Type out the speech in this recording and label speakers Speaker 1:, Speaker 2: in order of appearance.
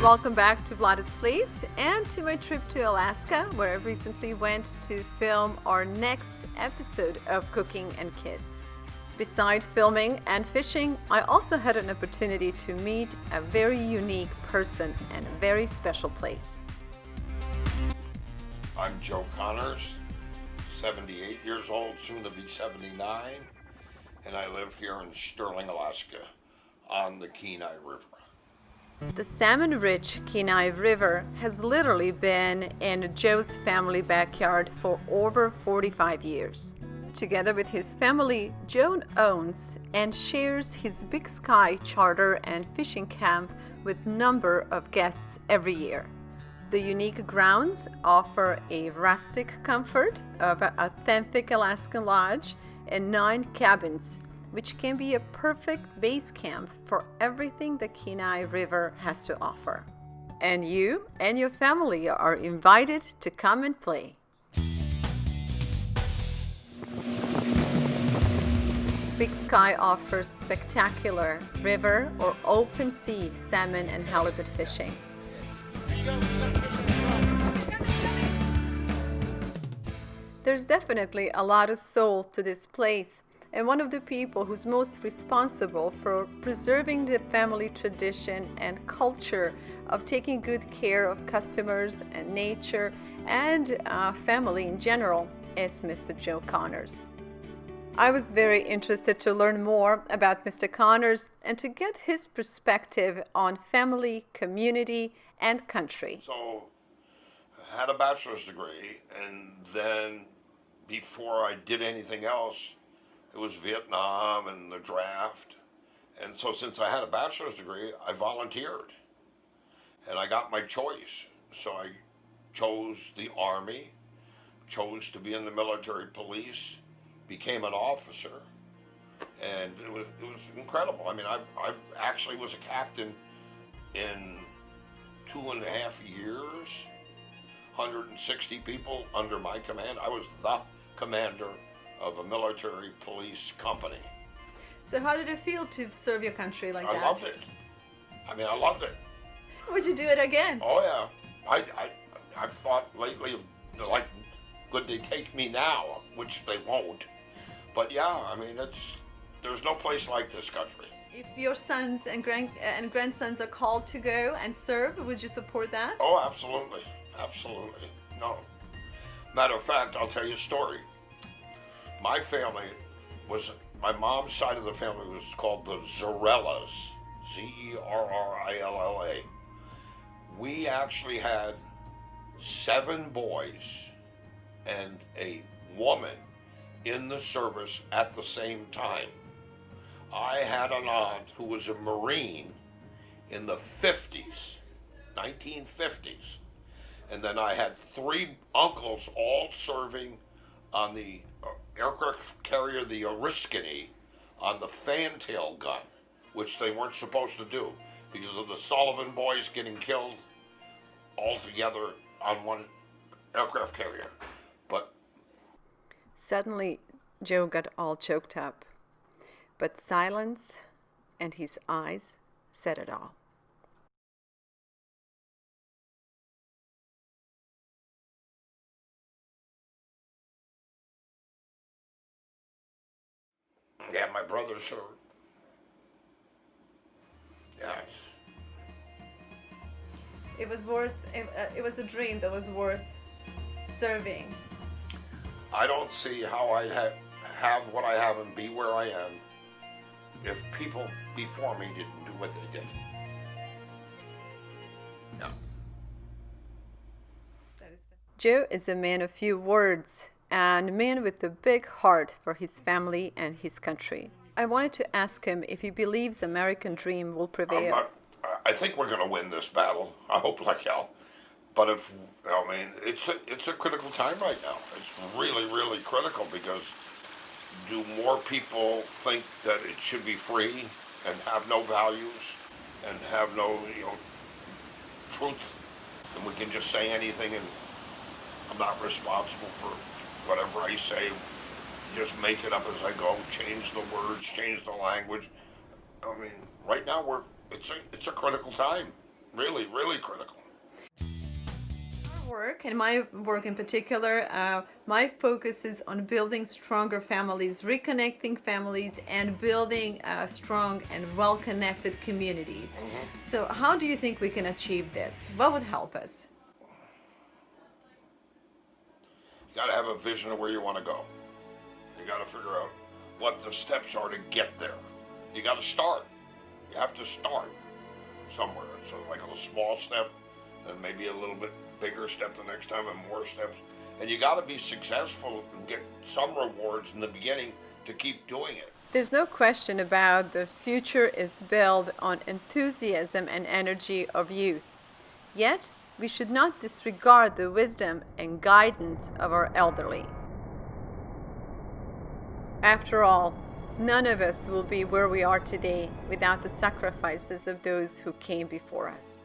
Speaker 1: Welcome back to Vlad's Place and to my trip to Alaska, where I recently went to film our next episode of Cooking and Kids. Besides filming and fishing, I also had an opportunity to meet a very unique person and a very special place.
Speaker 2: I'm Joe Connors, 78 years old, soon to be 79, and I live here in Sterling, Alaska, on the Kenai River.
Speaker 1: The salmon-rich Kenai River has literally been in Joe's family backyard for over 45 years. Together with his family, Joe owns and shares his Big Sky charter and fishing camp with a number of guests every year. The unique grounds offer a rustic comfort of an authentic Alaskan lodge and 9 cabins, which can be a perfect base camp for everything the Kenai River has to offer. And you and your family are invited to come and play. Big Sky offers spectacular river or open sea salmon and halibut fishing. There's definitely a lot of soul to this place, and one of the people who's most responsible for preserving the family tradition and culture of taking good care of customers and nature and family in general is Mr. Joe Connors. I was very interested to learn more about Mr. Connors and to get his perspective on family, community, and country.
Speaker 2: So, I had a bachelor's degree, and then before I did anything else, it was Vietnam and the draft. And so since I had a bachelor's degree, I volunteered. And I got my choice. So I chose the Army, chose to be in the military police, became an officer. And it was incredible. I mean, I actually was a captain in 2.5 years, 160 people under my command. I was the commander of a military police company.
Speaker 1: So how did it feel to serve your country like that?
Speaker 2: I loved it. I loved it.
Speaker 1: Would you do it again?
Speaker 2: Oh yeah. I've thought lately, like, could they take me now? Which they won't. But yeah, there's no place like this country.
Speaker 1: If your sons and grandsons are called to go and serve, would you support that?
Speaker 2: Oh, absolutely. Absolutely. No. Matter of fact, I'll tell you a story. My family my mom's side of the family was called the Zerellas, Zerrilla. We actually had 7 boys and a woman in the service at the same time. I had an aunt who was a Marine in the 50s, 1950s. And then I had 3 uncles all serving on the aircraft carrier, the Oriskany, on the fantail gun, which they weren't supposed to do because of the Sullivan boys getting killed all together on one aircraft carrier. But
Speaker 1: suddenly, Joe got all choked up, but silence and his eyes said it all.
Speaker 2: yeah, my brother served. Yeah.
Speaker 1: It was a dream that was worth serving.
Speaker 2: I don't see how I'd have what I have and be where I am if people before me didn't do what they did. Yeah.
Speaker 1: Joe is a man of few words and a man with a big heart for his family and his country. I wanted to ask him if he believes American dream will prevail.
Speaker 2: I think we're going to win this battle. I hope like hell. But it's a critical time right now. It's really, really critical because do more people think that it should be free and have no values and have no, truth, and we can just say anything and I'm not responsible for whatever I say, just make it up as I go, change the words, change the language. Right now it's a critical time. Really, really critical.
Speaker 1: Our work, and my work in particular, my focus is on building stronger families, reconnecting families, and building strong and well-connected communities. So how do you think we can achieve this? What would help us?
Speaker 2: You got to have a vision of where you want to go. You got to figure out what the steps are to get there. You got to start. You have to start somewhere. So like a small step, then maybe a little bit bigger step the next time, and more steps. And you got to be successful and get some rewards in the beginning to keep doing it.
Speaker 1: There's no question about the future is built on enthusiasm and energy of youth. Yet, we should not disregard the wisdom and guidance of our elderly. After all, none of us will be where we are today without the sacrifices of those who came before us.